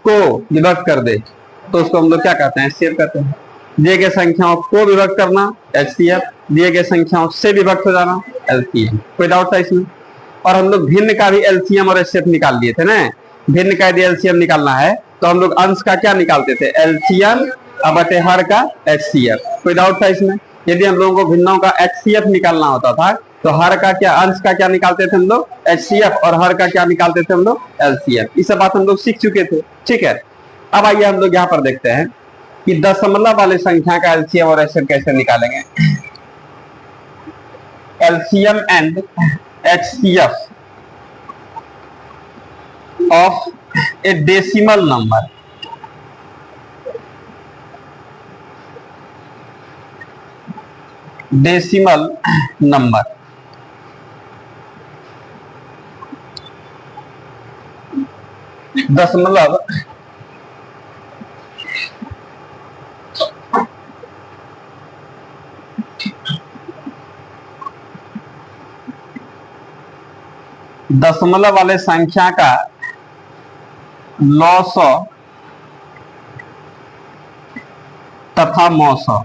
को विभक्त कर दे तो उसको हम लोग क्या कहते हैं, एचसीएफ कहते हैं। दिए गए संख्याओं को विभक्त करना एचसीएफ, दिए गए संख्याओं से विभक्त हो जाना एलसीएम। कोई डाउट था इसमें? और हम लोग भिन्न का भी एलसीएम और एचसीएफ निकाल लिए थे ना। भिन्न का यदि एलसीएम निकालना है तो हम लोग अंश का क्या निकालते थे, एलसीएम बटे हर का एचसीएफ। कोई डाउट था इसमें? यदि हम लोगों को भिन्नों का एचसीएफ निकालना होता था तो हर का क्या, अंश का क्या निकालते थे हम लोग, एचसीएफ, और हर का क्या निकालते थे हम लोग, एलसीएफ। ये सब बात हम लोग सीख चुके थे, ठीक है। अब आइए हम लोग यहाँ पर देखते हैं कि दशमलव वाले संख्या का एलसीएम और एचसीएफ कैसे निकालेंगे। LCM and HCF of A decimal number, decimal number दशमलव दशमलव वाले संख्या का लॉसो तथा मौसो।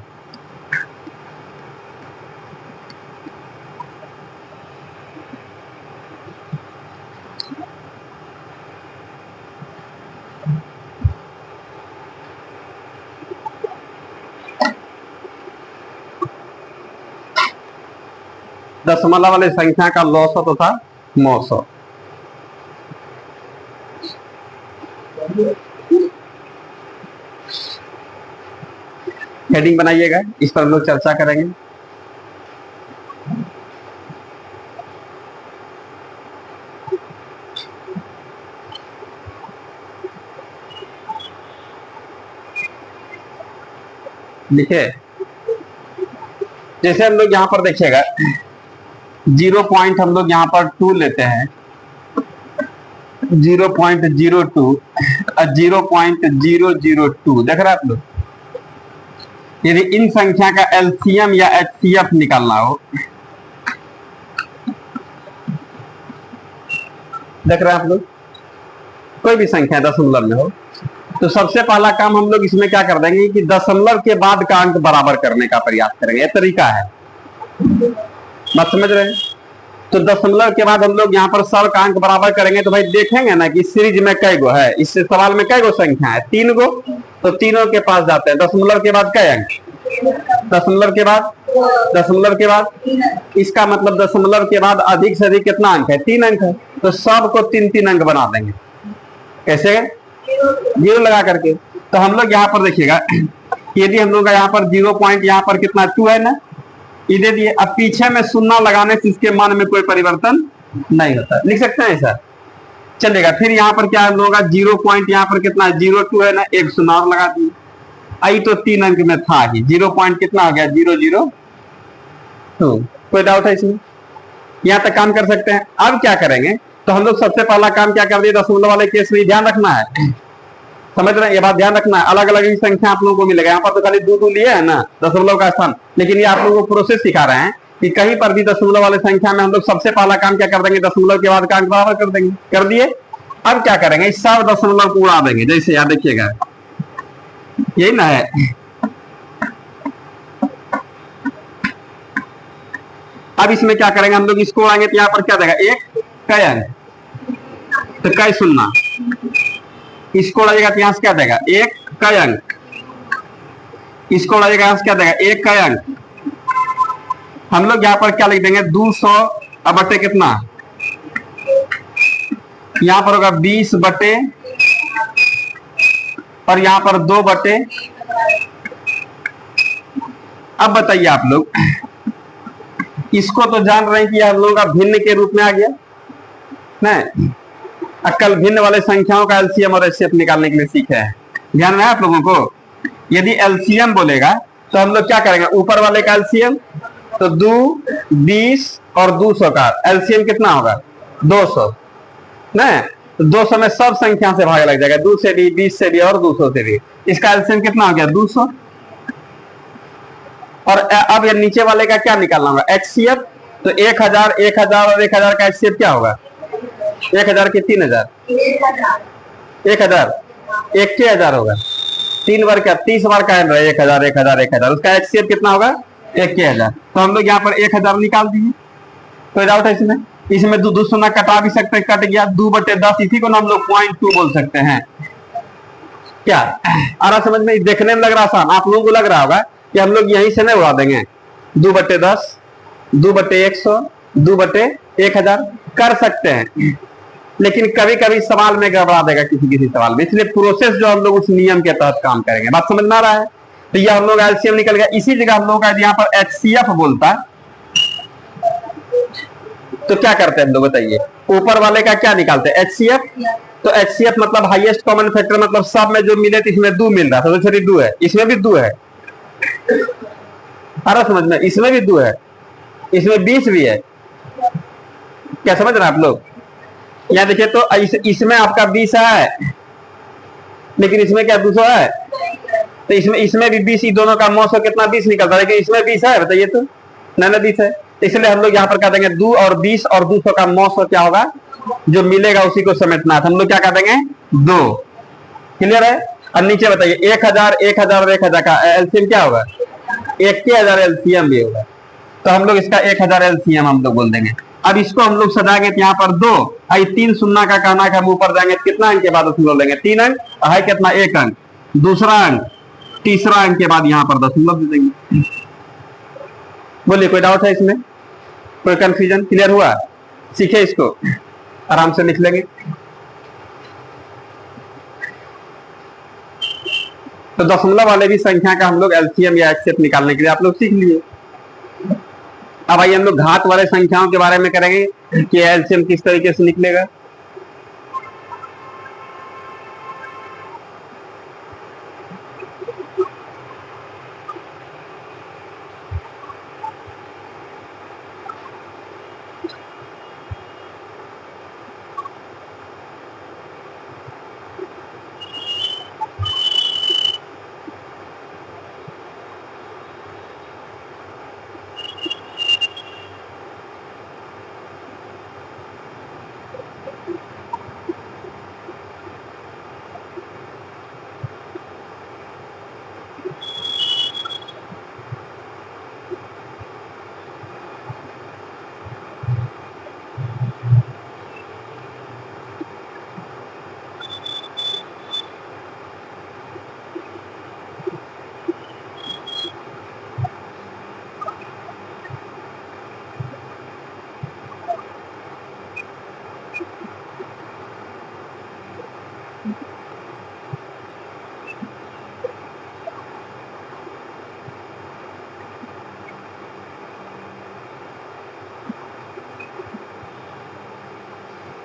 दशमलव वाले संख्या का लॉसो तथा मौसो। हेडिंग बनाइएगा, इस पर हम लोग चर्चा करेंगे। लिखे, जैसे हम लोग यहां पर देखिएगा 0 पॉइंट हम लोग यहां पर 2 लेते हैं, 0.02 और 0.002 देख रहे हैं आप लोग। यदि इन संख्या का एलसीएम या एचसीएफ निकालना हो, देख रहे हैं आप लोग, कोई भी संख्या दशमलव में हो तो सबसे पहला काम हम लोग इसमें क्या कर देंगे कि दशमलव के बाद का अंक बराबर करने का प्रयास करेंगे। यह तरीका है, बात समझ रहे हैं? तो दशमलव के बाद हम लोग यहाँ पर सब का अंक बराबर करेंगे तो भाई देखेंगे ना कि सीरीज में कई गो है, इस सवाल में कई गो संख्या है, 3 गो, तो तीनों के पास जाते हैं। दशमलव के बाद कई अंक, दशमलव के बाद, दशमलव के बाद, इसका मतलब दशमलव के बाद अधिक से अधिक कितना अंक है, 3 अंक है, तो सबको 3-3 अंक बना देंगे। कैसे? 0 लगा करके। तो हम लोग यहाँ पर देखिएगा यदि हम लोग यहाँ पर 0 पॉइंट यहाँ पर कितना 2 है ना, ये दे दिए। अब पीछे में शून्य लगाने से इसके मान में कोई परिवर्तन नहीं होता, लिख सकते हैं ऐसा, चलेगा। फिर यहाँ पर क्या हम लोग 0 पॉइंट यहाँ पर कितना 0.2 है ना, एक शून्य और लगा दिए। आई तो 3 अंक में था ही, 0 पॉइंट कितना हो गया 0.02। कोई डाउट है इसमें? यहाँ तक काम कर सकते हैं। अब क्या करेंगे तो हम लोग सबसे पहला काम क्या कर दिए, दशमलव वाले केस में ध्यान रखना है, समझ रहे हैं? ये बात ध्यान रखना है। अलग अलग ही संख्या आप लोगों को मिलेगा, यहाँ पर तो खाली 2 लिए है ना दशमलव का स्थान, लेकिन ये आप लोगों को प्रोसेस सिखा रहे हैं कि कहीं पर भी दशमलव वाले संख्या में हम लोग सबसे पहला काम क्या कर देंगे, दशमलव के बाद का अंक बराबर कर देंगे। कर दिए। अब क्या करेंगे, सब दशमलव को उड़ा देंगे। जैसे याद देखिएगा, यही ना है, अब इसमें क्या करेंगे हम लोग, इसको उड़ाएंगे तो यहाँ पर क्या देगा, एक कई अंक, तो कई शून्य, इसको उड़ाइएगा तो यहाँ से क्या देगा, एक कई अंक, इसको उड़ाइएगा यहाँ से क्या देगा, एक कई अंक। हम लोग यहाँ पर क्या लिख देंगे, 200 बटे कितना, यहाँ पर होगा 20 बटे, और यहाँ पर 2 बटे। अब बताइए आप लोग, इसको तो जान रहे हैं कि हम लोगों का भिन्न के रूप में आ गया नहीं, कल भिन्न वाले संख्याओं का एलसीएम और एचसीएफ निकालने के लिए सीखे हैं। ध्यान है आप लोगों को? यदि एलसीएम बोलेगा तो हम लोग क्या करेंगे, ऊपर वाले का एलसीएम, तो 2, 20 और 200 का एलसीएम कितना होगा, 200 नहीं, तो 200 में सब संख्या से भाग लग जाएगा, 2 से भी, 20 से भी और 200 से भी। इसका एलसीएम कितना हो गया, 200। और अब ये नीचे वाले का क्या निकालना होगा, एचसीएफ, तो 1000, 1000 और 1000 का एचसीएफ क्या होगा, 1000 के 3000, 1000, 81,000 होगा। 3 बार क्या 30 बार का है 1,000 1,000 1,000, उसका एचसीएफ कितना होगा 81,000। तो हम लोग यहाँ पर 1,000 निकाल दीजिए, कोई डाउट है इसमें? इसमें दो शून्य कटा भी सकते हैं, कट गया 2/10, इसी को हम लोग 0.2 बोल सकते हैं। क्या आ रहा समझ में? देखने में लग रहा आसान, आप लोगों को लग रहा होगा कि हम लोग यहीं से नहीं उड़ा देंगे। 2/10, 2/100, 2/1000 कर सकते हैं, लेकिन कभी कभी सवाल में गड़बड़ा देगा किसी किसी सवाल में, इसलिए प्रोसेस जो हम लोग उस नियम के तहत काम करेंगे। बात समझ में आ रहा है? तो ये हम लोग एलसीएम निकल गया। इसी जगह हम लोग का यहाँ पर एचसीएफ बोलता है, तो क्या करते हैं हम लोग बताइए? ऊपर वाले का क्या निकालते हैं? एचसीएफ। तो एचसीएफ मतलब हाईएस्ट कॉमन फैक्टर, मतलब सब में जो मिले तो इसमें 2 मिल रहा था, तो छोटी 2 है, इसमें भी 2 है। अरे समझ में, इसमें भी 2 है, इसमें 20 भी है। क्या समझ रहे हैं आप लोग? यहाँ देखिए तो इसमें आपका 20 है, लेकिन इसमें क्या 200 है, तो इसमें भी 20, दोनों का 900 कितना 20 निकलता है, लेकिन इसमें 20 है, बताइए तो ना 20 है। इसलिए हम लोग यहाँ पर कह देंगे 2 और 20 और 200 का 900 क्या होगा, जो मिलेगा उसी को समेटना है। हम लोग क्या कह देंगे 2। क्लियर है? और नीचे बताइए 1,000 1,000 और 1,000 का एलसीएम क्या होगा? 81,000 एलसीएम भी होगा। तो हम लोग इसका 1,000 एलसीएम हम लोग बोल देंगे। अब इसको हम लोग सजाएंगे तो यहाँ पर 2 आई 3 शून्य का कहना है, हम ऊपर जाएंगे कितना अंक के बाद दशमलव लेंगे? 3 अंक है, कितना 1 अंक, दूसरा अंक, तीसरा अंक के बाद यहाँ पर दशमलव दे देंगे। बोलिए कोई डाउट है इसमें? कोई कंफ्यूजन? क्लियर हुआ? सीखे इसको, आराम से लिख लेंगे। तो दशमलव वाले भी संख्या का हम लोग एलसीएम या एचसीएफ निकालने के लिए आप लोग सीख लिए। अब आइए हम लोग घात वाले संख्याओं के बारे में करेंगे कि एलसीएम किस तरीके से निकलेगा।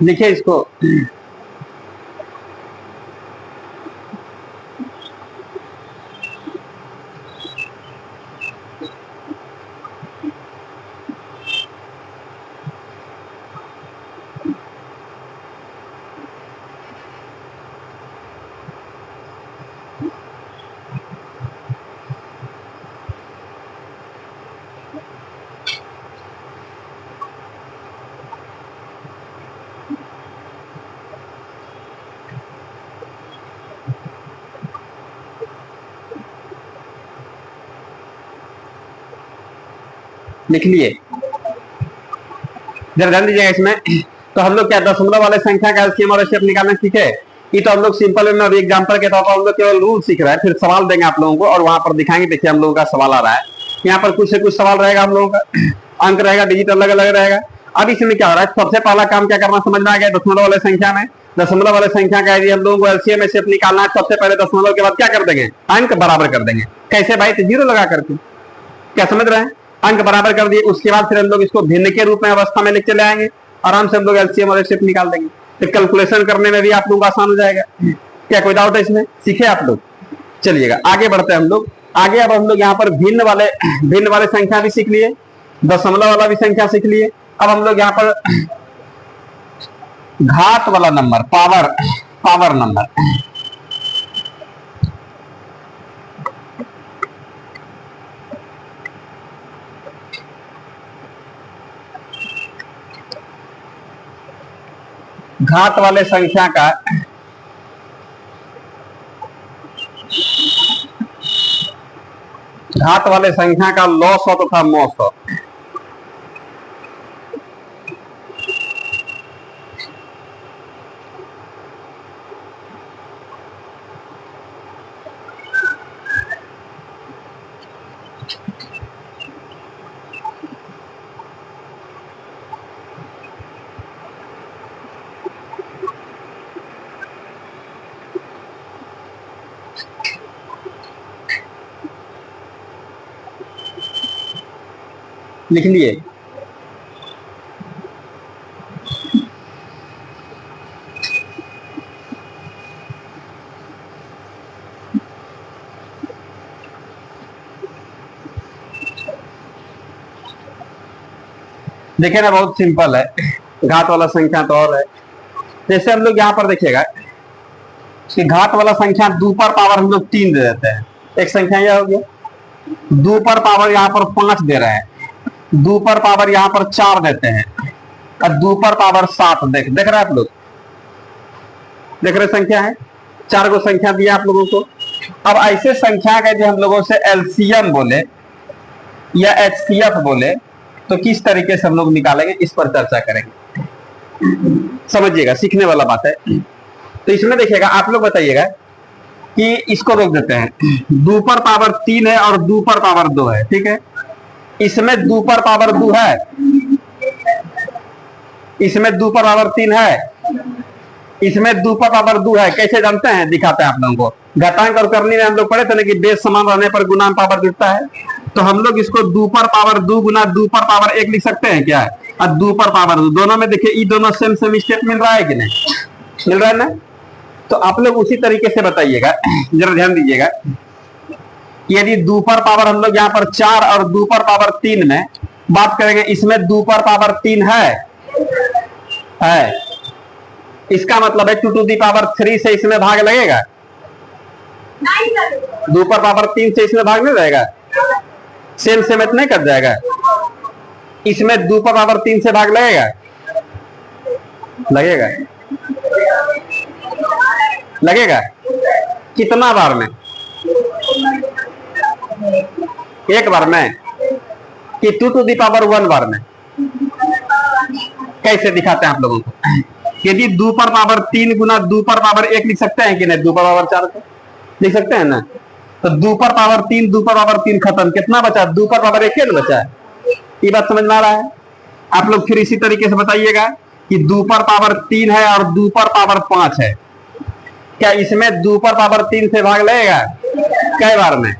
लिखिए इसको। लिख लिए, जरा ध्यान दीजिएगा इसमें। तो हम लोग क्या दशमलव वाले संख्या का एलसीएम और एचसीएफ निकालना सीखे। ये तो हम लोग सिंपल वे में अभी एग्जांपल के तौर पर हम लोग केवल रूल सीख रहे हैं, फिर सवाल देंगे आप लोगों को और वहां पर दिखाएंगे। देखिए हम लोगों का सवाल आ रहा है, यहाँ पर कुछ से कुछ सवाल रहेगा, हम लोगों का अंक रहेगा, डिजिट अलग अलग रहेगा। अब इसमें क्या हो रहा है, सबसे पहला काम क्या करना समझ में आ गया? दशमलव वाले संख्या में, दशमलव वाले संख्या का यदि हम लोगों को एलसीएम एचसीएफ निकालना है, सबसे पहले दशमलव के बाद क्या कर देंगे? अंक बराबर कर देंगे। कैसे भाई? तो 0 लगा करके। क्या समझ रहे हैं? अंक बराबर कर दिए, उसके बाद फिर हम लोग इसको भिन्न के रूप में अवस्था में लिख चले आएंगे, आराम से हम लोग एलसीएम और एचसीएफ निकाल देंगे। तो कैलकुलेशन करने में भी आप लोगों को आसान हो जाएगा। क्या कोई डाउट है इसमें? सीखे आप लोग? चलिएगा आगे बढ़ते हैं हम लोग आगे। अब हम लोग यहाँ पर भिन्न वाले संख्या भी सीख लिए, दशमलव वाला भी संख्या सीख लिए। अब हम लोग यहाँ पर घात वाला नंबर, पावर नंबर, घात वाले संख्या का घात वाले संख्या का लॉस हो तथा मॉस हो। लिख लिए। देखिए ना, बहुत सिंपल है। घात वाला संख्या तो और है। जैसे हम लोग यहां पर देखिएगा कि घात वाला संख्या 2 पर पावर हम लोग 3 दे देते हैं। एक संख्या यह हो गया। 2 पर पावर यहां पर 5 दे रहे हैं, 2 पर पावर यहां पर 4 देते हैं, और 2 पर पावर 7 देख रहे हैं आप लोग, देख रहे संख्या है। 4 गो संख्या दिया आप लोगों को। अब ऐसे संख्या का जो हम लोगों से एलसीएम बोले या एचसीएफ बोले तो किस तरीके से हम लोग निकालेंगे, इस पर चर्चा करेंगे। समझिएगा, सीखने वाला बात है। तो इसमें देखिएगा, आप लोग बताइएगा कि इसको रोक देते हैं। 2 पर पावर 3 है और 2 पर पावर 2 है, ठीक है। इसमें 2 पर पावर 2 है, इसमें 2 पर पावर 3 है, इसमें 2 पर पावर 2 है। कैसे जानते हैं, दिखाते हैं आप लोगों को। घातांक और करनी में हम लोग पढ़े थे ना कि बेस समान रहने पर गुणांक पावर जुड़ता है। तो हम लोग इसको 2 पर पावर 2 गुना 2 पर पावर 1 लिख सकते हैं क्या, और 2 पर पावर 2 दोनों में देखिए ये दोनों सेम स्टेप मिल रहा है कि नहीं, मिल रहा है ना। तो आप लोग उसी तरीके से बताइएगा, जरा ध्यान दीजिएगा। यदि 2 पर पावर हम लोग यहाँ पर 4 और 2 पर पावर 3 में बात करेंगे, इसमें 2 पर पावर 3 है, इसका मतलब है 2 टू दी पावर 3 से इसमें भाग लगेगा। 2 पर पावर 3 से इसमें भाग नहीं रहेगा, सेम सेम इतना कट जाएगा। इसमें 2 पर पावर 3 से भाग लगेगा, लगेगा लगेगा कितना बार में, एक बार में कि 2 टू दी पावर 1 बार में। कैसे दिखाते हैं आप लोगों को। यदि 2 पर पावर 3 गुना 2 पर पावर 1 लिख सकते हैं कि नहीं, 2 पर पावर 4 को लिख सकते हैं ना। तो 2 पर पावर 3, 2 पर पावर 3 खत्म, कितना बचा, 2 पर पावर 1 बचा है। ये बात समझ में आ रहा है। आप लोग फिर इसी तरीके से बताइएगा कि 2 पर पावर 3 है और 2 पर पावर 5 है, क्या इसमें 2 पर पावर 3 से भाग लगेगा, कई बार में,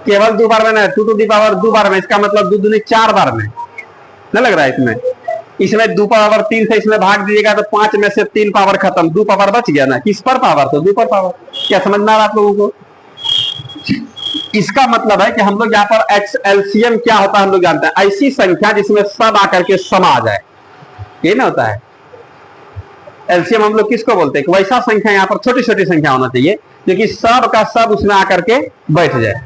केवल 2 बार में ना, 2 टू दी पावर 2 बार में। इसका मतलब 2 दूनी 4 बार में नहीं लग रहा है। इसमें 2 पावर 3 से इसमें भाग दीजिएगा तो 5 में से 3 पावर खत्म, 2 पावर बच गया ना। किस पर पावर, तो 2 पर पावर। क्या समझ में आ रहा है आप लोगों को। इसका मतलब है कि हम लोग यहाँ पर एलसीएम क्या होता है हम लोग जानते हैं, ऐसी संख्या जिसमें सब आकर के समा आ जाए, ये ना होता है एलसीएम। हम लोग किसको बोलते हैं, वैसा संख्या यहाँ पर छोटी छोटी संख्या होना चाहिए जो कि सब का सब उसमें आकर के बैठ जाए,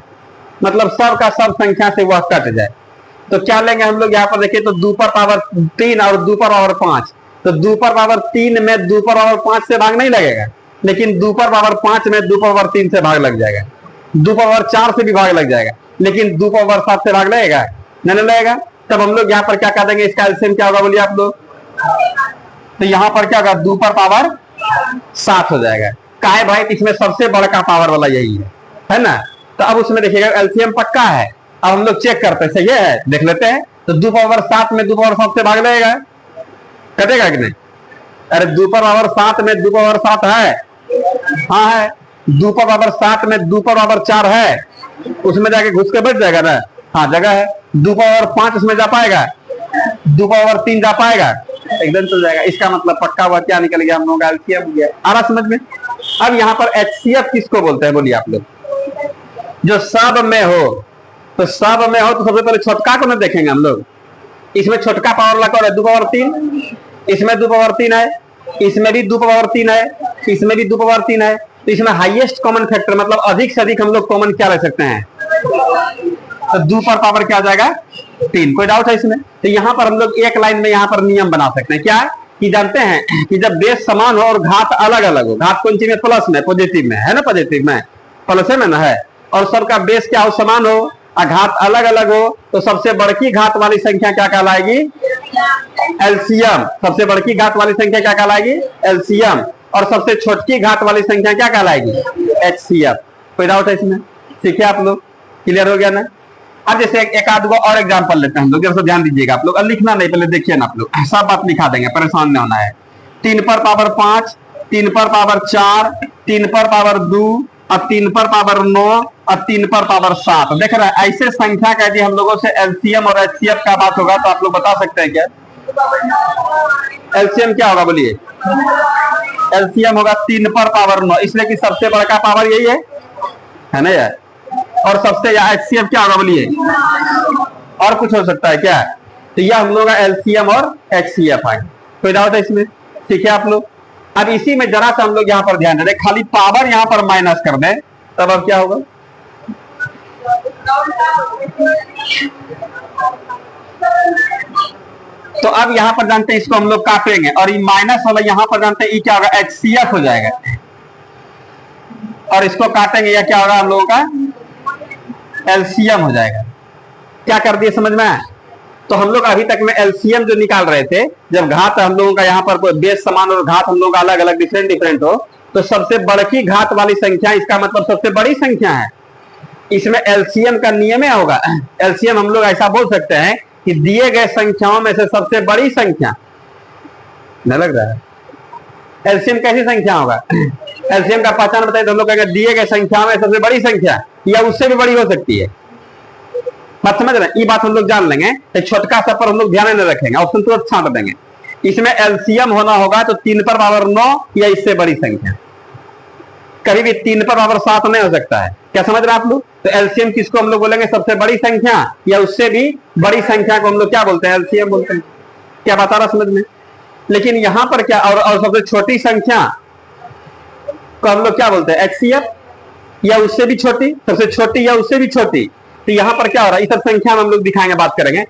मतलब सब का सब संख्या से वह कट जाए। तो क्या लेंगे हम लोग यहाँ पर देखिए, तो 2 पर पावर 3 और 2 पर पावर 5। तो 2 पर पावर 3 में 2 पर पावर 5 से भाग नहीं लगेगा, लेकिन 2 पर पावर 5 में 2 पर पावर 3 से भाग लग जाएगा। 2 पर पावर 4 से भी भाग लग जाएगा, लेकिन 2 पर पावर 7 से भाग लगेगा नहीं लगेगा। तब हम लोग यहाँ पर क्या कर देंगे, इसका एलसीएम क्या होगा बोलिए आप लोग। तो यहाँ पर क्या होगा, 2 पर पावर 7 हो जाएगा। काहे भाई, इसमें सबसे बड़ा पावर वाला यही है ना। तो अब उसमें देखिएगा एलसीएम पक्का है। अब हम लोग चेक करते हैं, सही है, देख लेते हैं। तो 2 पावर 7 में 2 पावर 7 से भाग लगेगा, कटेगा कि नहीं। अरे 2 पावर 7 में 2 पावर 7 है, हाँ है। 2 पावर 7 में 2 पावर 4 है, उसमें जाके घुस के बैठ जाएगा ना, हाँ जगह है। 2 पावर 5 उसमें जा पाएगा, 2 पावर 3 जा पाएगा, एकदम चल जाएगा। इसका मतलब पक्का हुआ, क्या निकल गया हम लोग का एलसीएम हो गया। आ रहा समझ में। अब यहाँ पर एचसीएफ किसको बोलते हैं बोलिए आप लोग, जो सब में हो। तो सब में हो तो सबसे पहले छोटका को ना देखेंगे हम लोग। इसमें छोटका पावर वाला कौन है, 2 पावर 3, इसमें 2 पावर 3 है, इसमें भी 2 पावर 3 है, इसमें भी 2 पावर 3 है। तो इसमें हाईएस्ट कॉमन फैक्टर मतलब अधिक से अधिक हम लोग कॉमन क्या ले सकते हैं, तो 2 पर पावर क्या आ जाएगा 3। कोई डाउट है इसमें। तो यहाँ पर हम लोग एक लाइन में यहाँ पर नियम बना सकते हैं, क्या है, कि जानते हैं कि जब बेस समान हो और घात अलग अलग हो, घात कौन सी में, प्लस में, पॉजिटिव में है ना, पॉजिटिव में प्लस में ना है, और सबका बेस क्या हो, समान हो और घात अलग अलग हो, तो सबसे बड़की घात वाली संख्या क्या कहलाएगी, एलसीएम। सबसे बड़की घात वाली संख्या क्या कहलाएगी, एलसीएम। और सबसे छोटकी घात वाली संख्या क्या कहलाएगी, एचसीएफ। कोई डाउट है इसमें? ठीक है, आप लोग क्लियर हो गया ना। अब जैसे एक आध को और एग्जांपल लेते हैं हम लोग, जैसे ध्यान दीजिएगा आप लोग, लिखना नहीं, पहले देखिए ना आप लोग, सब बात लिखा देंगे, परेशान नहीं होना है। 3 पर पावर 5, 3 पर पावर 4, 3 पर पावर 2 और 3 पर पावर 9 और 3 पर पावर 7। देख रहे हैं, ऐसे संख्या का यदि हम लोगों से एलसीएम और एचसीएफ का बात होगा तो आप लोग बता सकते हैं क्या, एलसीएम क्या होगा, बोलिए। एलसीएम होगा 3 पर पावर 9, इसलिए कि सबसे बड़ा पावर यही है ना यार। और सबसे एचसीएफ क्या होगा, बोलिए। और कुछ हो सकता है क्या, तो यह हम लोग का एलसीएम और एचसीएफ है। कोई डाउट है इसमें? ठीक है आप लोग। अब इसी में जरा सा हम लोग यहाँ पर ध्यान दें, खाली पावर यहाँ पर माइनस कर दें, तब अब क्या होगा, तो अब यहां पर जानते हैं इसको हम लोग काटेंगे, और ये माइनस वाला यहां पर जानते हैं ये क्या होगा, एचसीएफ हो जाएगा, और इसको काटेंगे या क्या होगा हम लोगों का एलसीएम हो जाएगा। क्या कर दिए समझ में? तो हम लोग अभी तक में एलसीएम जो निकाल रहे थे, जब घात हम लोगों का यहाँ पर कोई बेस समान और घात हम लोग का अलग अलग डिफरेंट हो, तो सबसे बड़की घात वाली संख्या, इसका मतलब सबसे बड़ी संख्या है। इसमें एलसीएम का नियम होगा, एलसीएम हम लोग ऐसा बोल सकते हैं कि दिए गए संख्याओं में से सबसे बड़ी संख्या, नहीं लग रहा है, एलसीएम कैसी संख्या होगा, एलसीएम का पहचान बताइए तो हम लोग कहेंगे दिए गए संख्या में सबसे बड़ी संख्या या उससे भी बड़ी हो सकती है। बात समझ रहे हैं? ये बात हम लोग जान लेंगे, एक छोटका सा पर हम लोग ध्यान नहीं रखेंगे, ऑप्शन तुरंत छांट देंगे। इसमें एलसीएम होना होगा तो 3 पर पावर 9 या इससे बड़ी संख्या, कभी भी 3 पर पावर 7 नहीं हो सकता है। क्या समझ रहे हैं आप लोग? तो एलसीएम किसको हम लोग बोलेंगे, सबसे बड़ी संख्या या उससे भी बड़ी संख्या को हम लोग क्या बोलते हैं, एलसीएम बोलते हैं। क्या बता रहा समझ में? लेकिन यहां पर क्या, और सबसे छोटी संख्या को हम लोग क्या बोलते हैं, एचसीएफ, या उससे भी छोटी, सबसे छोटी या उससे भी छोटी। तो यहां पर क्या हो रहा है, इस सब संख्या में हम लोग दिखाएंगे, बात करेंगे।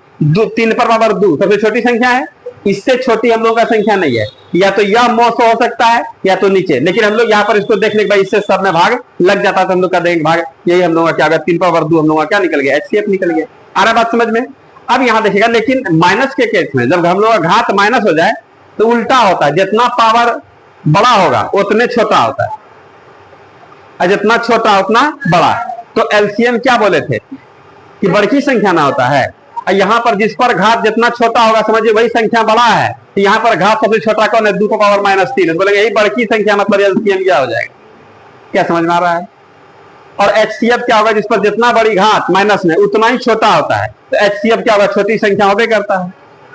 3 पर पावर 2 सबसे छोटी संख्या है, इससे छोटी हम लोगों का संख्या नहीं है, या तो यह 900 हो सकता है या तो नीचे। लेकिन हम लोग यहाँ पर इसको देख ले भाई, इससे सब में भाग लग जाता था, हम लोग का देंगे भाग, यही हम लोग का क्या, 3 पर पावर 2 हम लोग का क्या निकल गया, एचसीएफ निकल गया। आ रहा बात समझ में? अब यहाँ देखिएगा, लेकिन माइनस के केस में जब हम लोग का घात माइनस हो जाए तो उल्टा होता है, जितना पावर बड़ा होगा उतने छोटा होता है, और जितना छोटा उतना बड़ा। तो एलसीएम क्या बोले थे कि बड़की संख्या ना होता है, और यहाँ पर जिस पर घात जितना छोटा होगा समझिए वही संख्या बड़ा है, तो यहाँ पर घात सबसे छोटा कौन है, 2 को पावर -3, बोलेंगे यही बड़की संख्या, मतलब एलसीएम क्या हो जाएगा। क्या समझ में आ रहा है? और एचसीएफ क्या होगा, जिस पर जितना बड़ी घात माइनस में उतना ही छोटा होता है, तो एचसीएफ क्या होगा, छोटी संख्या होबे करता है।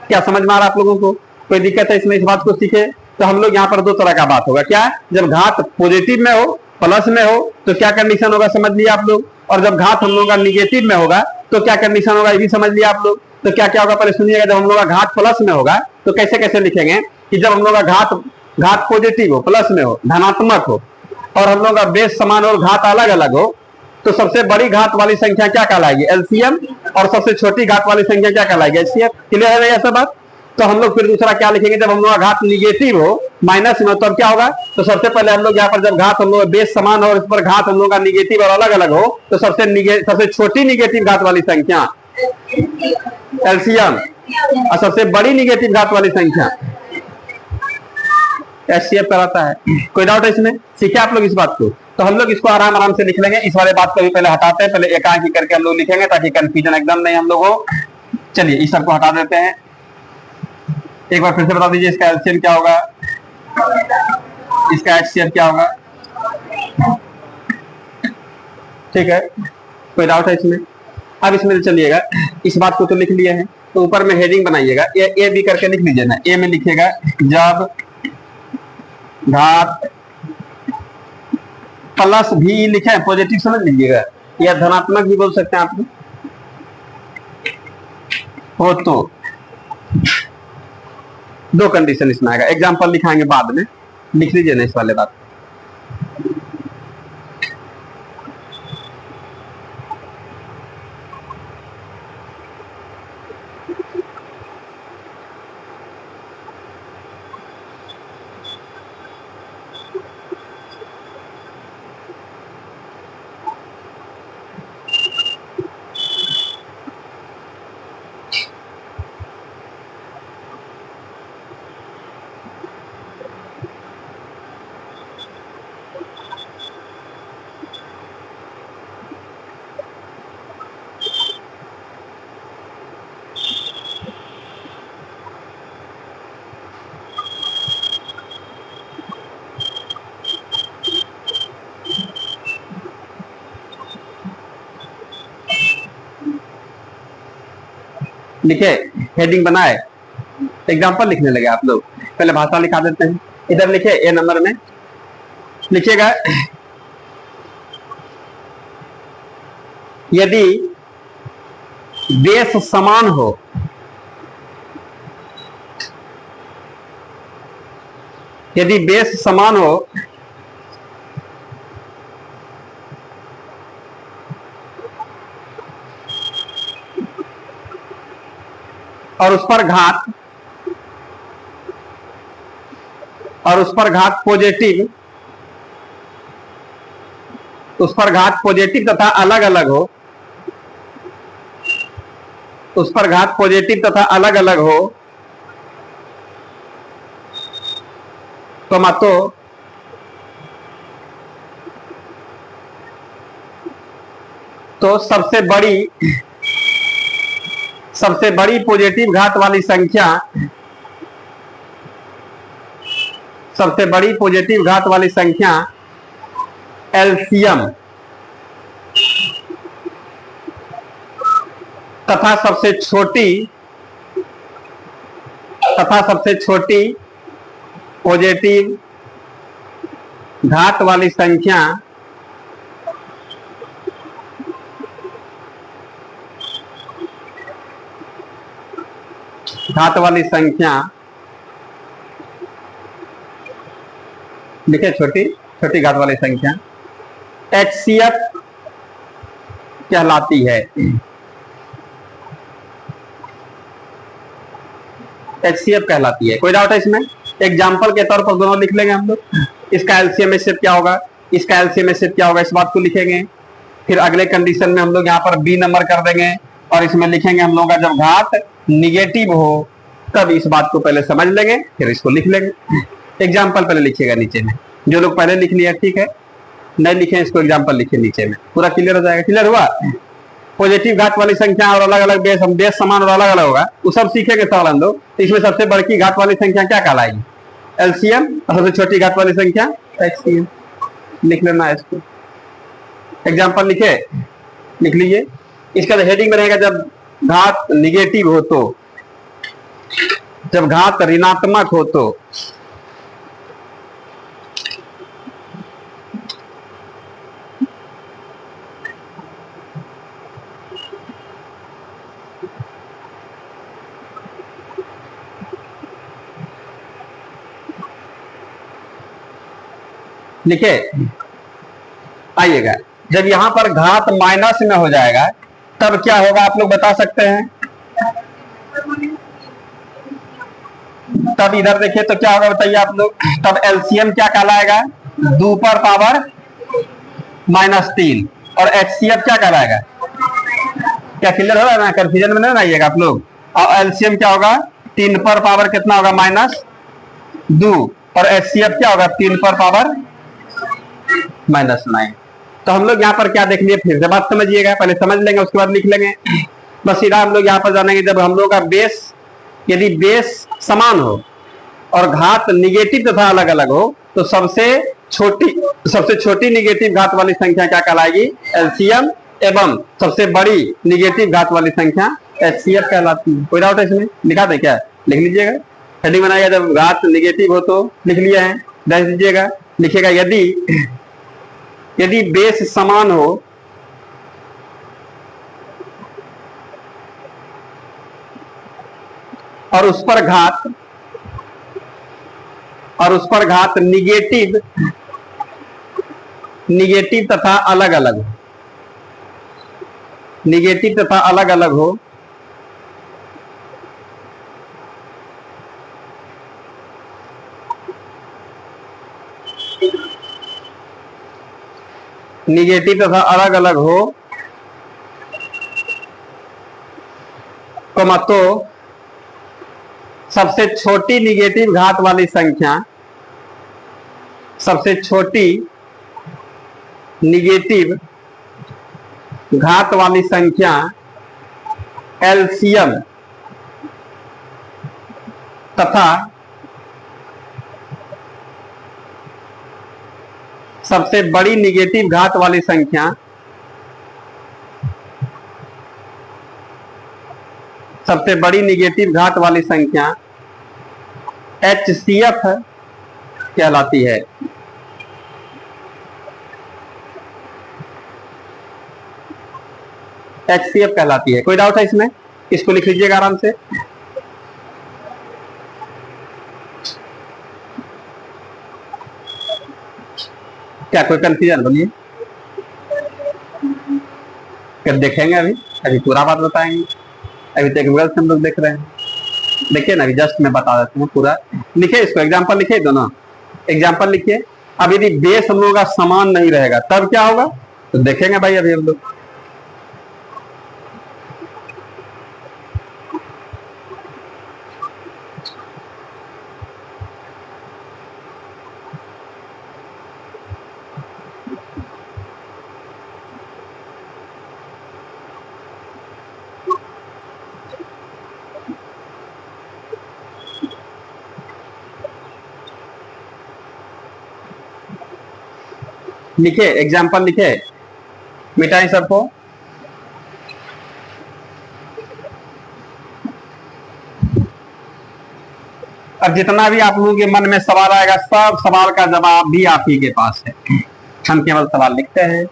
क्या समझ में आ रहा है आप लोगों को? कोई दिक्कत है इसमें? इस बात को सीखे तो हम लोग यहाँ पर 2 तरह का बात होगा। क्या, जब घात पॉजिटिव में हो, प्लस में हो, तो क्या कंडीशन होगा समझ लिया आप लोग, और जब घात हम लोग का निगेटिव में होगा तो क्या कंडीशन होगा, ये भी समझ लिया आप लोग। तो क्या क्या होगा पहले सुनिएगा, जब हम लोग का घात प्लस में होगा तो कैसे कैसे लिखेंगे, कि जब हम लोग का घात पॉजिटिव हो, प्लस में हो, धनात्मक हो, और हम लोग का बेस समान और घात अलग अलग हो, तो सबसे बड़ी घात वाली संख्या क्या कहलाएगी, एलसीएम, और सबसे छोटी घात वाली संख्या क्या कहलाएगी, एचसीएफ। क्लियर है ऐसा बात? तो हम लोग फिर दूसरा क्या लिखेंगे, जब हम लोग का घात निगेटिव हो, माइनस में हो, तब क्या होगा, तो सबसे पहले हम लोग यहाँ पर जब घात हम लोग बेस समान हो और इस पर घात हम लोग का निगेटिव और अलग अलग हो, तो सबसे छोटी निगेटिव घात वाली संख्या एलसीएम, और सबसे बड़ी निगेटिव घात वाली संख्या एचसीएफ कराता है। कोई डाउट है इसमें? सीखे आप लोग इस बात को? तो हम लोग इसको आराम आराम से लिख लेंगे। इस वाले बात को भी पहले हटाते हैं, पहले एकांकी करके हम लोग लिखेंगे ताकि कंफ्यूजन एकदम नहीं हम लोग हो। चलिए इस सब को हटा देते हैं। एक बार फिर से बता दीजिए, इसका एलसीएम क्या होगा, इसका एचसीएफ क्या होगा। ठीक है, कोई डाउट है इसमें? अब इसमें चलिएगा, इस बात को तो लिख लिए हैं, तो ऊपर में हेडिंग बनाइएगा, ए बी करके लिख लीजिए ना। ए में लिखिएगा जब घात प्लस भी लिखे हैं, पॉजिटिव समझ लीजिएगा, या धनात्मक भी बोल सकते हैं आप हो, तो 2 कंडीशन इसमें आएगा। एग्जाम्पल लिखाएंगे बाद में, लिख लीजिए ना इस वाले बात। लिखे, हेडिंग बनाए, एग्जाम्पल लिखने लगे आप लोग। पहले भाषा लिखा देते हैं। इधर लिखे ए नंबर में लिखिएगा, यदि बेस समान हो, यदि बेस समान हो और उस पर घात पॉजिटिव, उस पर घात पॉजिटिव तथा अलग अलग हो, उस पर घात पॉजिटिव तथा अलग अलग हो, तो सबसे बड़ी पॉजिटिव घात वाली संख्या, सबसे बड़ी पॉजिटिव घात वाली संख्या एलसीएम तथा सबसे छोटी पॉजिटिव घात वाली संख्या लिखे, छोटी घात वाली संख्या एचसीएफ कहलाती है। एचसीएफ कहलाती है। कोई डाउट है इसमें? एग्जाम्पल के तौर पर दोनों लिख लेंगे हम लोग। इसका एलसीएम एचसीएफ क्या होगा, इसका एलसीएम एचसीएफ क्या होगा, इस बात को लिखेंगे। फिर अगले कंडीशन में हम लोग यहाँ पर बी नंबर कर देंगे और इसमें लिखेंगे हम लोग का जब घात निगेटिव हो तब इस बात को पहले समझ लेंगे, फिर इसको लिख लेंगे। एग्जाम्पल पहले लिखिएगा नीचे में, जो लोग पहले लिख लिया ठीक है, नहीं लिखे इसको एग्जाम्पल लिखिए नीचे में, पूरा क्लियर हो जाएगा। क्लियर हुआ? पॉजिटिव घात वाली संख्या और अलग अलग बेस समान और अलग अलग होगा, वो सब सीखेंगे सवाल हम लोग। तो इसमें सबसे बड़ी घात वाली संख्या क्या कहलाएगी? एलसीएम, और सबसे छोटी घात वाली संख्या एचसीएम। लिख लेना है इसको। एग्जाम्पल लिखे, लिख लीजिए। इसका हेडिंग में रहेगा जब घात निगेटिव हो तो, जब घात ऋणात्मक हो तो, लिखे। आइएगा, जब यहां पर घात माइनस में हो जाएगा तब क्या होगा आप लोग बता सकते हैं? तब इधर देखिए तो क्या होगा बताइए आप लोग। तब एलसीएम क्या कहलाएगा? 2 पर पावर -3। और एचसीएफ क्या कहलाएगा? क्या क्लियर हो रहा है ना? कंफ्यूजन में नहीं आइएगा आप लोग। और एलसीएम क्या होगा? 3 पर पावर कितना होगा? -2। और एचसीएफ क्या होगा? 3 पर पावर -9। तो हम लोग यहाँ पर क्या देख लिए, फिर से बात समझिएगा। पहले समझ लेंगे उसके बाद लिख लेंगे। बस सीधा हम लोग यहाँ पर जानेंगे, जब हम लोग का बेस, यदि बेस समान हो और घात निगेटिव तथा अलग अलग हो तो सबसे छोटी निगेटिव घात वाली संख्या क्या कहलाएगी? एलसीएम। एवं सबसे बड़ी निगेटिव घात वाली संख्या एचसीएफ कहलाती है। कोई डाउट है इसमें? लिखा दे क्या? लिख लीजिएगा। हेडिंग बनाइएगा, जब घात निगेटिव हो तो लिख लिया है, देख लीजिएगा। लिखिएगा, यदि बेस समान हो और उस पर घात निगेटिव तथा अलग अलग हो, निगेटिव तथा अलग अलग हो तो सबसे छोटी निगेटिव घात वाली संख्या, सबसे छोटी निगेटिव घात वाली संख्या एलसीएम तथा सबसे बड़ी निगेटिव घात वाली संख्या सबसे बड़ी निगेटिव घात वाली संख्या HCF कहलाती है। HCF कहलाती है। कोई डाउट है इसमें? इसको लिख लीजिएगा आराम से। क्या कोई कंफ्यूजन? बोलिए। फिर देखेंगे, अभी पूरा बात बताएंगे। अभी तो एक बगल से हम लोग देख रहे हैं। देखिए ना, अभी जस्ट मैं बता देता हूँ पूरा। लिखिए इसको, एग्जाम्पल लिखिए, दोनों एग्जाम्पल लिखिए। अब यदि बेस हम लोगों का समान नहीं रहेगा तब क्या होगा, तो देखेंगे भाई अभी हम लोग। लिखे, एग्जाम्पल लिखे, मिटाएं सबको। अब जितना भी आप लोगों के मन में सवाल आएगा, सब सवाल का जवाब भी आप ही के पास है। हम केवल सवाल लिखते हैं,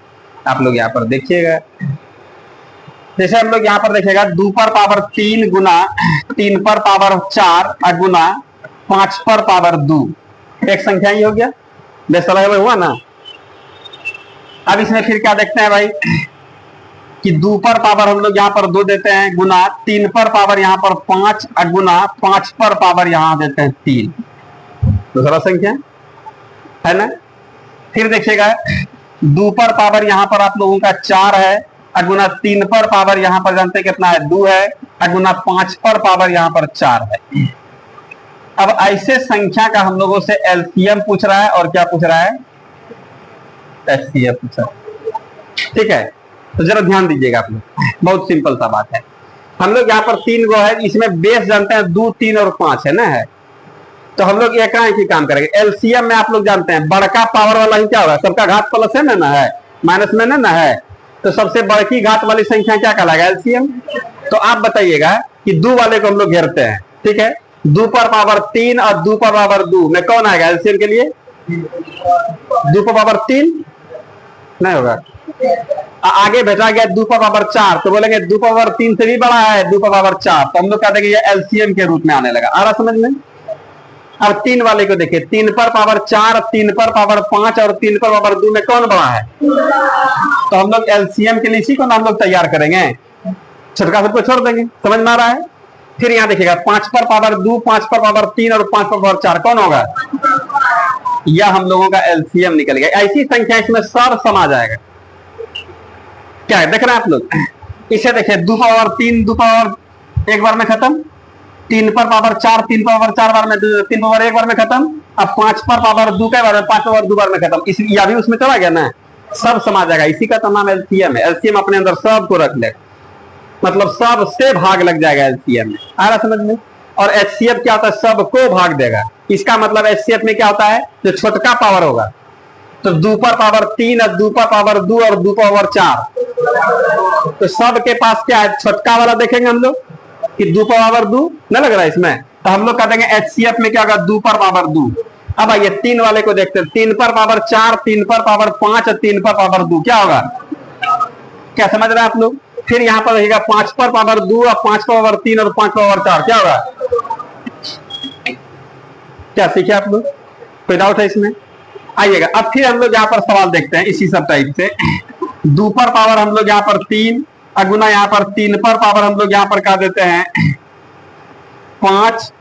आप लोग यहाँ पर देखिएगा। जैसे हम लोग यहाँ पर देखेगा 2 पर पावर 3 गुना 3 पर पावर 4 गुना 5 पर पावर 2, एक संख्या ही हो गया। बेसला हुआ ना। अब इसमें फिर क्या देखते हैं भाई कि 2 पर पावर हम लोग यहाँ पर 2 देते हैं, गुना 3 पर पावर यहाँ पर 5 गुना 5 पर पावर यहाँ देते हैं 3, दूसरा संख्या है ना। फिर देखिएगा 2 पर पावर यहाँ पर आप लोगों का 4 है, गुना 3 पर पावर यहाँ पर जानते हैं कितना है, 2 है, गुना 5 पर पावर यहाँ पर 4 है। अब ऐसे संख्या का हम लोगों से एलसीएम पूछ रहा है और क्या पूछ रहा है, एचसीएफ पूछ रहा है। ठीक है, तो जरा ध्यान दीजिएगा आप लोग, बहुत सिंपल सा बात है। हम लोग यहाँ पर 3 गो है, इसमें बेस जानते हैं 2, 3 और 5 है ना, है। तो हम लोग एक ही काम करेंगे। एलसीएम में आप लोग जानते हैं बड़का पावर वाला ही क्या होगा, सबका घात प्लस है ना, है माइनस में ना है। तो सबसे बड़की घात वाली संख्या क्या कहलाएगा, एलसीएम। तो आप बताइएगा कि 2 वाले को हम लोग घेरते हैं, ठीक है। 2 पर पावर 3 और 2 पर पावर 2 में कौन आएगा एलसीएम के लिए, 2 पर पावर 3 नहीं होगा। आगे भेजा गया 2 पर पावर 4, तो बोलेंगे 2 पर पावर 3 से भी बड़ा है 2 पर पावर 4, तो हम लोग कहते हैं ये एलसीएम के रूप में आने लगा। आ रहा समझ में। अब 3 वाले को देखिए, 3 पर पावर 4, 3 पर पावर 5 और 3 पर पावर 2 में कौन बड़ा है, तो हम लोग एलसीएम के लिए इसी को हम लोग तैयार करेंगे, छोटका सबको छोड़ देंगे। समझ में आ रहा है। फिर यहाँ देखिएगा 5 पर पावर 2, 5 पर पावर 3 और 5 पर पावर 4 कौन होगा, यह हम लोगों का एलसीएम निकल गया। ऐसी संख्या इसमें सब समा जाएगा। क्या है देख रहे हैं आप लोग, इसे देखिए 2 पावर 3, 2 पावर एक बार में खत्म, 3 पर पावर 4, 3 पर पावर 4 बार में, 3 पावर एक बार में खत्म। अब 5 पर पावर 2 के बार में, 5 पावर 2 बार में खत्म। इस यह भी उसमें चला गया ना, सब समा जाएगा। इसी का तो नाम एलसीएम है। एलसीएम अपने अंदर सब को रख लेगा, मतलब सब से भाग लग जाएगा एलसीएम में। आ रहा समझ में। और एचसीएफ क्या होता है, सबको भाग देगा। इसका मतलब एचसीएफ में क्या होता है, जो छोटका पावर होगा, तो 2 पर पावर 3 और 2 पर पावर 2 और 2 पर पावर 4, तो सबके पास क्या है, छोटका वाला देखेंगे हम लोग कि 2 पर पावर 2 न लग रहा है इसमें, तो हम लोग कह देंगे एचसीएफ में क्या होगा, 2 पर पावर 2। अब आइए 3 वाले को देखते हैं, 3 पर पावर 4, 3 पर पावर 5 और 3 पर पावर 2 क्या होगा, क्या समझ रहे हैं आप लोग। फिर यहां पर रहेगा 5 पर पावर 2 और 5 पर पावर 3 और 5 पर पावर 4 क्या होगा। क्या सीखे आप लोग, कोई डाउट है इसमें। आइएगा अब फिर हम लोग यहाँ पर सवाल देखते हैं इसी सब टाइप से। 2 पर पावर हम लोग यहाँ पर 3 गुना यहाँ पर 3 पर पावर हम लोग यहाँ पर क्या देते हैं 5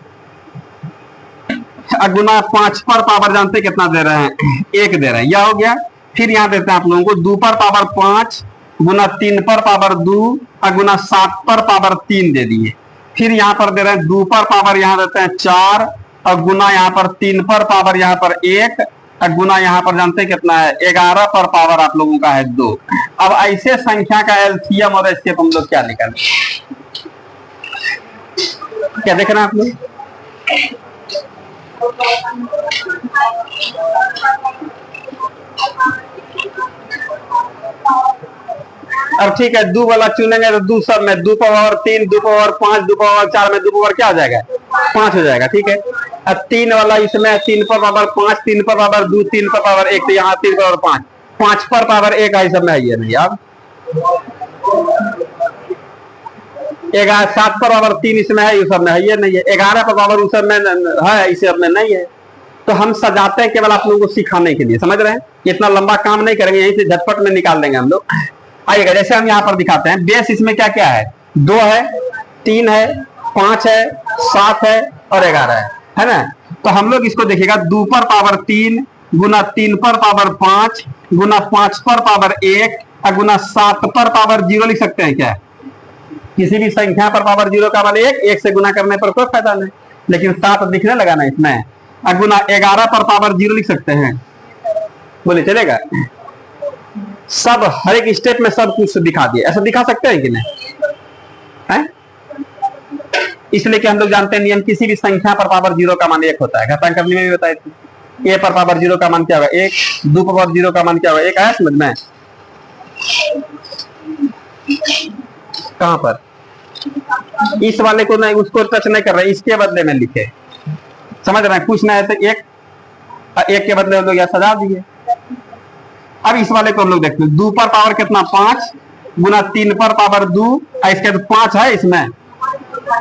गुना 5 पर पावर जानते कितना दे रहे हैं, 1 दे रहे हैं, यह हो गया। फिर यहाँ देते हैं आप लोगों को 2 पर पावर 5 गुना 3 पर पावर 2 गुना 7 पर पावर 3 दे दिए। फिर यहाँ पर दे रहे हैं 2 पर पावर यहाँ देते हैं 4 और गुना यहाँ पर 3 पर पावर यहाँ पर 1 और गुना यहाँ पर जानते हैं कितना है 11 पर पावर आप लोगों का है 2। अब ऐसे संख्या का एलसीएम और एचसीएफ हम लोग क्या निकालें, क्या देख रहे हैं आप लोग। अब ठीक है, दो वाला चुनेंगे तो दो सब में 2 पावर 3, 2 पावर 5, 2 पावर 4 में 2 पावर क्या हो जाएगा, 5 हो जाएगा। ठीक है, अब 3 वाला इसमें 3 पर पावर 5, 3 पर पावर 2, 3 पर पावर 1, तो यहाँ 3 पर पावर 5, 5 पर पावर 1 है, सब में है नहीं। अब 7 पर पावर 3 इसमें है, इस सब में है ये नहीं है। 11 पर पावर उस सब में है, इस सब में नहीं है। तो हम सजाते हैं केवल आप लोगों को सिखाने के लिए, समझ रहे हैं। इतना लंबा काम नहीं करेंगे, यहीं से झटपट में निकाल देंगे हम लोग। आइएगा, जैसे हम यहाँ पर दिखाते हैं, बेस इसमें क्या क्या है, 2 है, 3 है, 5 है, 7 है और 11 है ना। तो हम लोग इसको देखिएगा, 2 पर पावर 3 गुना 3 पर पावर 5 गुना 5 पर पावर 1 और गुना 7 पर पावर 0 लिख सकते हैं क्या। किसी भी संख्या पर पावर 0 का मान 1 से गुना करने पर कोई फायदा नहीं, लेकिन 7 दिखने लगा ना इसमें। और गुना 11 पर पावर 0 लिख सकते हैं, बोले चलेगा। सब हर एक स्टेप में सब कुछ दिखा दिए, ऐसा दिखा सकते हैं कि नहीं है? इसलिए कि हम लोग जानते हैं नियम, किसी भी संख्या पर पावर 0 का मान 1 होता है। घटांक करने में भी बताए थे, ए पर पावर 0 का मान क्या होगा 1, 2 पर पावर 0 का मान क्या होगा 1। आया समझ में? कहां पर इस वाले को नहीं, उसको टच नहीं कर रहे, इसके बदले में लिखे, समझ रहे हैं। कुछ नहीं है तो 1 के बदले हम लोग यह सजा दिए। अब इस वाले को हम लोग देखते हैं, 2 पर पावर कितना 5 गुना 3 पर पावर 2, इसके तो 5 है इसमें,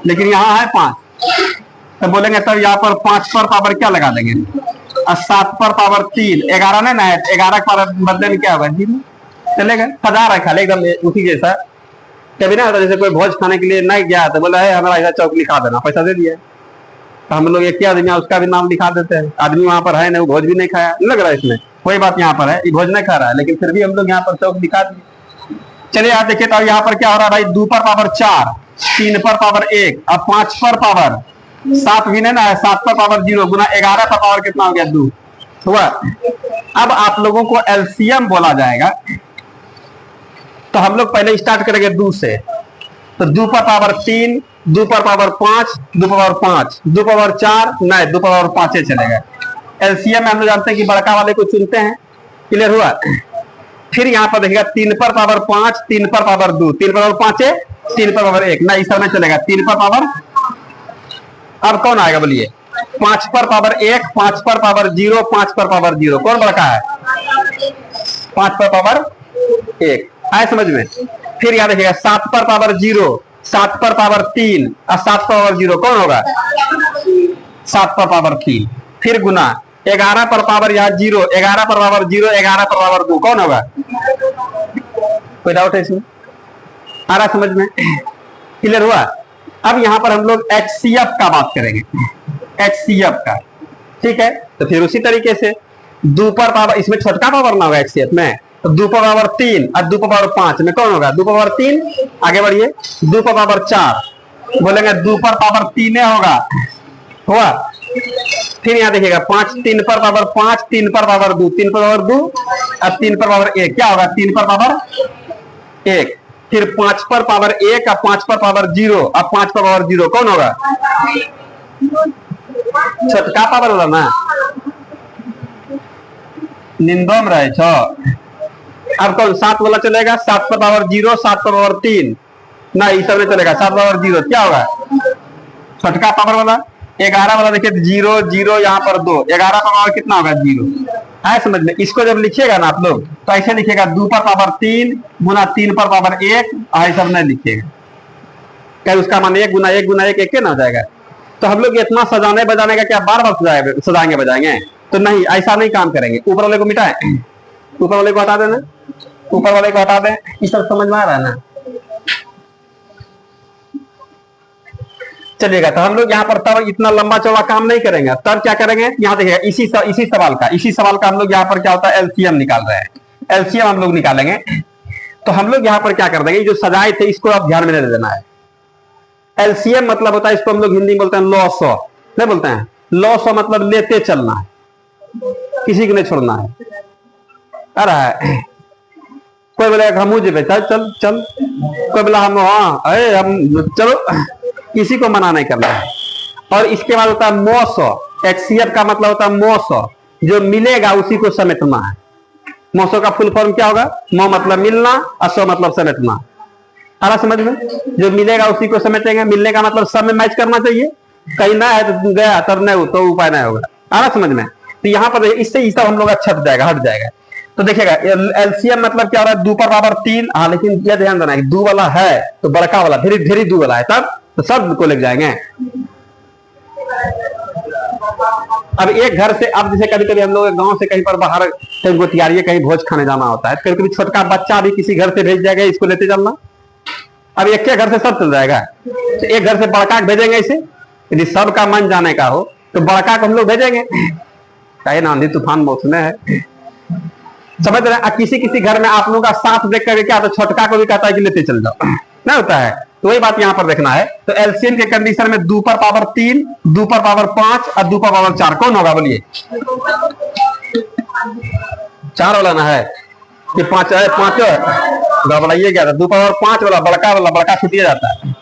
लेकिन यहाँ है 5, तो बोलेंगे तब यहाँ पर 5 पर पावर क्या लगा देंगे, और 7 पर पावर 3, 11 नहीं ना है, 11 पर बदले में क्या होगा 0, चलेगा। सजा रखा एकदम उसी जैसा। कभी ना जैसे कोई भोज खाने के लिए नहीं गया तो बोला है हमारा ऐसा चौक लिखा देना, पैसा दे दिया, तो हम लोग एक क्या आदमी उसका भी नाम लिखा देते हैं। आदमी वहां पर है ना, वो भोज भी नहीं खाया, लग रहा है इसमें कोई बात, यहाँ पर है भोज नहीं खा रहा है, लेकिन फिर भी हम लोग यहाँ पर चौक दिखा दिए। चलिए यहाँ देखिए, तो यहाँ पर क्या हो रहा है भाई, 2 पर पावर 4, 3 पर पावर 1 और 5 पर पावर 7 भी नहीं ना है, 7 पर पावर 0 गुना 11 पर पावर कितना हो गया 2 हुआ। अब आप लोगों को एलसीएम बोला जाएगा, तो हम लोग पहले स्टार्ट करेंगे 2 से। तो 2 पर पावर 3, 2 पर पावर 5, 2 पर पावर 5, 2 पर पावर 4 नहीं, 2 पर पावर 5 चलेगा। एलसीएम में हम लोग जानते हैं कि बड़का वाले को चुनते हैं, क्लियर हुआ। फिर यहाँ पर देखिएगा 3 पर पावर 5, 3 पर पावर 2, 3 पर पावर 5 है, 3 पर पावर 1 ना, इस समय चलेगा 3 पर पावर। अब कौन आएगा बोलिए, 5 पर पावर 1, 5 पर पावर 0, 5 पर पावर 0, कौन बड़का है 5 पर पावर 1, आए समझ में। फिर यहाँ देखिएगा 7 पर पावर 0, 7 पर पावर 3 और 7 पर पावर 0, कौन होगा 7 पर पावर 3। फिर गुना 11 पर पावर यहाँ 0, 11 पर पावर 0, 11 पर पावर 2, कौन होगा। कोई डाउट है इसमें, आ रहा समझ में, क्लियर हुआ। अब यहाँ पर हम लोग एचसीएफ का बात करेंगे, एचसीएफ का, ठीक है। तो फिर उसी तरीके से 2 पर पावर, इसमें छोटका पावर ना होगा एचसीएफ में, तो 2 पर पावर 3 और 2 पर पावर 5 में कौन होगा 2 पर पावर 3। आगे बढ़िए, 2 पर पावर 4 बोलेंगे 2 पर पावर 3 होगा, हुआ। फिर यहाँ देखिएगा 5, 3 पर पावर 5, 3 पर पावर 2, 3 पर पावर 2 और 3 पर पावर 1, क्या होगा 3 पर पावर 1। फिर 5 पर पावर 1 और 5 पर पावर 0 और 5 पर पावर 0, कौन होगा छोटका पावर वाला ना, निंदम रहे छो। अब कौन 7 वाला चलेगा, 7 पर पावर 0, 7 पर पावर 3 ना, इस सब में चलेगा 7 पर पावर 0, क्या होगा छोटका पावर वाला। 11 वाला देखिए 0 0 यहाँ पर 2, 11 पर पावर कितना होगा 0, है समझ में। इसको जब लिखिएगा ना आप लोग तो ऐसे लिखिएगा 2 पर पावर 3 गुना 3 पर पावर 1, ऐसा सब नहीं लिखिएगा, क्या उसका मान 1 गुना 1 गुना 1 एक ना हो जाएगा। तो हम लोग इतना सजाने बजाने का क्या बार बार सजाएंगे बजाएंगे, तो नहीं, ऐसा नहीं काम करेंगे। ऊपर वाले को मिटाए, ऊपर वाले को हटा देना, ऊपर वाले को हटा दें, इस सब समझ में आ रहा है ना। चलिएगा, तो हम लोग यहाँ पर तब इतना लंबा चौड़ा काम नहीं करेंगे। तब क्या करेंगे, यहाँ देखिएगा इसी सवाल का हम लोग यहाँ पर क्या होता है एलसीएम निकाल रहे हैं, एलसीएम हम लोग निकालेंगे। तो हम लोग यहाँ पर क्या कर देंगे, जो सजाए थे इसको आप ध्यान में नहीं देना है। एलसीएम मतलब होता है, इसको हम लोग हिंदी में बोलते हैं लॉ सौ, नहीं बोलते हैं लॉ सौ, मतलब लेते चलना है, किसी को नहीं छोड़ना है। अरे कोई बोलेगा हम मुझे चल चल चल, कोई बोला हम हम चलो, किसी को मना नहीं करना है। और इसके बाद होता है मौसौ, एचसीएफ का मतलब होता है मौसौ, जो मिलेगा उसी को समेटना है। मोसो का फुल फॉर्म क्या होगा? मो मतलब मिलना और सो मतलब समेटना। आ रहा समझ में? जो मिलेगा उसी को समेटेंगे। मिलने का मतलब सब में मैच करना चाहिए। कहीं ना है तो गया, तब नहीं तो उपाय नहीं होगा। आ रहा समझ में? तो यहाँ पर इससे ये सब हम लोग अच्छा हट जाएगा, हट जाएगा। तो देखिएगा एलसीएम मतलब क्या हो रहा है? 2 पर पावर 3। हाँ, लेकिन यह ध्यान देना है 2 वाला है तो बड़का वाला धीरे धीरे 2 वाला है, तब तो सब को ले जाएंगे। अब एक घर से, अब जैसे कभी कभी हम लोग गांव से कहीं पर बाहर कहीं गोतियारी कहीं भोज खाने जाना होता है, कभी कभी छोटका बच्चा भी किसी घर से भेज जाएगा इसको लेते चलना। अब एक के घर से सब चल जाएगा, तो एक घर से बड़का भेजेंगे इसे। यदि सबका मन जाने का हो तो बड़का को हम लोग भेजेंगे। चाहे आंधी तूफान मौसम है, समझ रहे हैं? किसी किसी घर में आप लोगों का साथ देख करके क्या तो छोटका को भी कहता है कि लेते चल जाओ, ना होता है। तो वही बात यहां पर देखना है। तो एलसीएम के कंडीशन में 2 पर पावर 3, 2 पर पावर 5 और 2 पर पावर 4 कौन होगा? बोलिए। 4 वाला ना है कि 5 है? 5 गड़बड़ाइए गया था। 2 पर पावर 5 वाला बड़का छुटिया जाता है।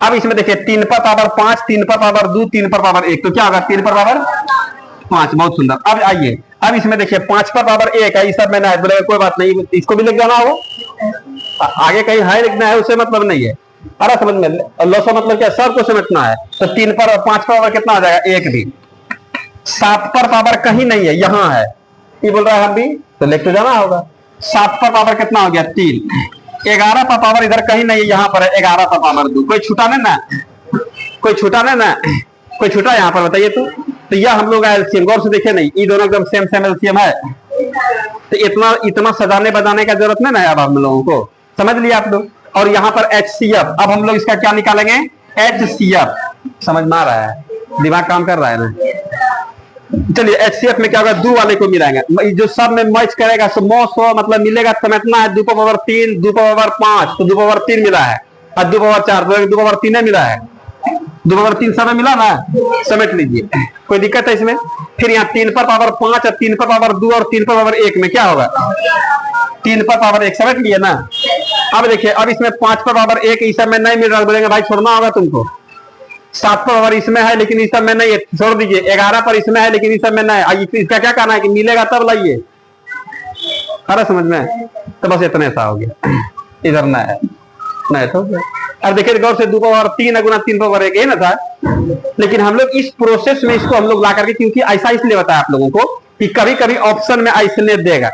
अब इसमें देखिए 3 पर पावर 5, 3 पर पावर 2, 3 पर पावर 1, तो क्या होगा? 3 पर पावर 5। बहुत सुंदर। अब आइए, अब इसमें देखिए 5 पर पावर 1 है, इस सब में ना है, बोले कोई बात नहीं, इसको भी लिख जाना हो, आगे कहीं है लिखना है, उससे मतलब नहीं है। अरे समझ में? लोसो मतलब क्या? सबको समेटना है। तो 3 पर 5 पर पावर कितना हो जाएगा? 1 भी। 7 पर पावर कहीं नहीं है, यहां है, ये बोल रहा है हम भी, तो लिख तो जाना होगा। 7 पर पावर कितना हो गया? 3। 11 पर पावर इधर कहीं नहीं है, यहां पर है 11 पर पावर 2। कोई छूटा नहीं ना? कोई छूटा नहीं ना? कोई छूटा यहां पर? बताइए तो यह हम लोग एलसीएम गौर से देखे नहीं, ये दोनों एकदम सेम सेम एलसीएम है। तो इतना सजाने बजाने का जरूरत नहीं ना अब हम लोगों को, समझ लिया आप लोग। और यहाँ पर HCF, अब हम लोग इसका क्या निकालेंगे? HCF। समझ में आ रहा है? दिमाग काम कर रहा है ना? चलिए HCF में क्या होगा? 2 वाले को मिलाएंगे, जो सब में मैच करेगा सो सो मतलब मिलेगा, समेटना है। 2 पर पावर 3, 2 पर पावर 5, तो 2 पर पावर 3 मिला है, और 2 पर पावर 4, 2 पर पावर 3 मिला है। 2 पर 3 सब में मिला ना, समेट लीजिए, कोई दिक्कत है इसमें? फिर यहाँ 3 पर पावर 5 और 3 पर पावर 2 और 3 पर पावर 1 में क्या होगा? 3 पर पावर 1 समझ लिए ना? अब देखिए, अब इसमें 5 पर पावर 1 इस सब में नहीं मिल रहा, बोलेंगे भाई छोड़ना होगा तुमको। 7 पर पावर इसमें है लेकिन इस सब में नहीं है, छोड़ दीजिए। 11 पर इसमें है लेकिन इस सब में नहीं है, इसका क्या कहना है कि मिलेगा तब लाइए। अरे समझ में? तो बस इतने सा हो गया, इधर ना है, नहीं तो अब देखिए गौर से 2 पर पावर 3 गुना 3 पर पावर 1 है ना था। लेकिन हम लोग इस प्रोसेस में इसको हम लोग ला करके, क्योंकि ऐसा इसलिए बताया आप लोगों को कि कभी कभी ऑप्शन में ऐसे देगा,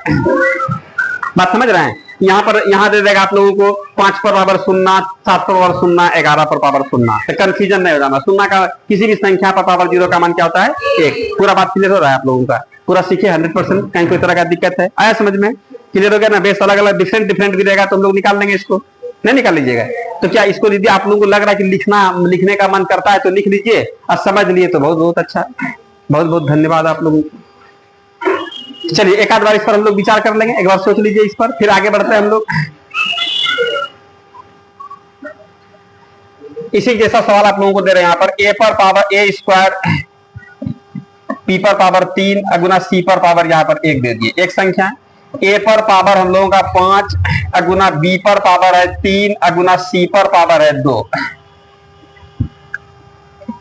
बात समझ रहे हैं? यहाँ दे देगा आप लोगों को 5 पर पावर 0, 7 पर पावर 0, 11 पर पावर 0, तो कंफ्यूजन नहीं हो जाना। 0 का किसी भी संख्या पर पावर 0 का मान क्या होता है? 1। पूरा बात क्लियर हो रहा है आप लोगों का? पूरा सीखे 100%, कहीं कोई तरह का दिक्कत है? आया समझ में? क्लियर हो गया ना? बेस अलग अलग डिफरेंट भी रहेगा तो हम लोग निकाल लेंगे, इसको नहीं निकाल लीजिएगा। तो क्या इसको यदि आप लोगों को लग रहा है कि लिखने का मन करता है तो लिख लीजिए, और समझ लिए तो बहुत बहुत अच्छा, बहुत बहुत धन्यवाद आप लोगों को। चलिए एक आध बार इस पर हम लोग विचार कर लेंगे, एक बार सोच लीजिए इस पर, फिर आगे बढ़ते हैं हम लोग। इसी जैसा सवाल आप लोगों को दे रहे हैं यहाँ पर, a पर पावर a स्क्वायर, p पर पावर 3 गुना c पर पावर यहाँ पर 1 दे दिए। एक संख्या a पर पावर हम लोगों का 5 गुना b पर पावर है 3 गुना c पर पावर है 2।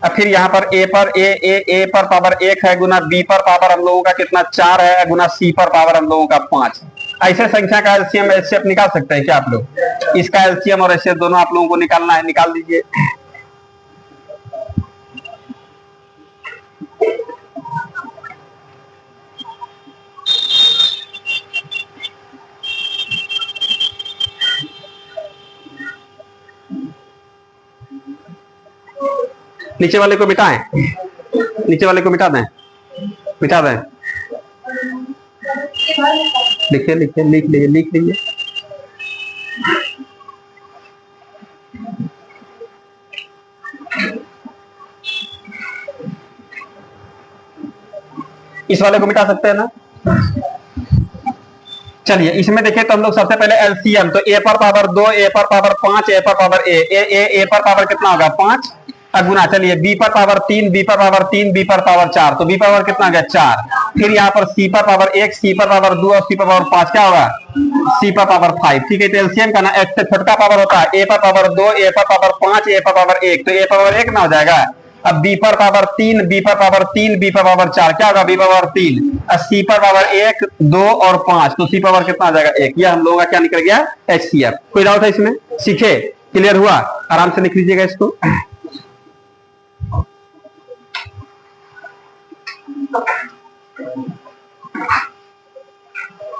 अब फिर यहाँ पर a पर पावर 1 है गुना b पर पावर हम लोगों का कितना 4 है गुना c पर पावर हम लोगों का 5। ऐसे संख्या का एलसीएम एचसीएफ निकाल सकते हैं क्या आप लोग? इसका एलसीएम और एचसीएफ दोनों आप लोगों को निकालना है, निकाल दीजिए। नीचे वाले को मिटाएं, नीचे वाले को मिटा दें, मिटा दें। लिखिए लिखिए लिख लीजिए, लिख लीजिए। इस वाले को मिटा सकते हैं ना? चलिए इसमें देखिए तो हम लोग सबसे पहले एलसीएम, तो ए पर पावर 2, ए पर पावर 5, ए पर पावर ए पर पावर कितना होगा 5 गुना, चलिए बी पर पावर 3, बी पर पावर 3, बी पर पावर 4, तो बी पर पावर कितना गया 4। फिर यहाँ पर सी पर पावर 1, सी पर पावर 2 और सी पर पावर 5 क्या होगा सी पर पावर 5। ठीक है, तो एलसीएम का ना एक से छोटा पावर होता है ए पर पावर 2, ए पर पावर 5, ए पर पावर 1, तो ए पर पावर 1 ना हो जाएगा। अब बी पर पावर 3, बी पर पावर 3, बी पर पावर 4, क्या होगा? बी पर पावर 3, सी पर पावर 1, 2 और 5, तो सी पावर कितना आ जाएगा? 1। यह हम लोगों का क्या निकल गया? HCF। कोई डाउट है इसमें? सीखे? क्लियर हुआ? आराम से लिख लीजिएगा इसको।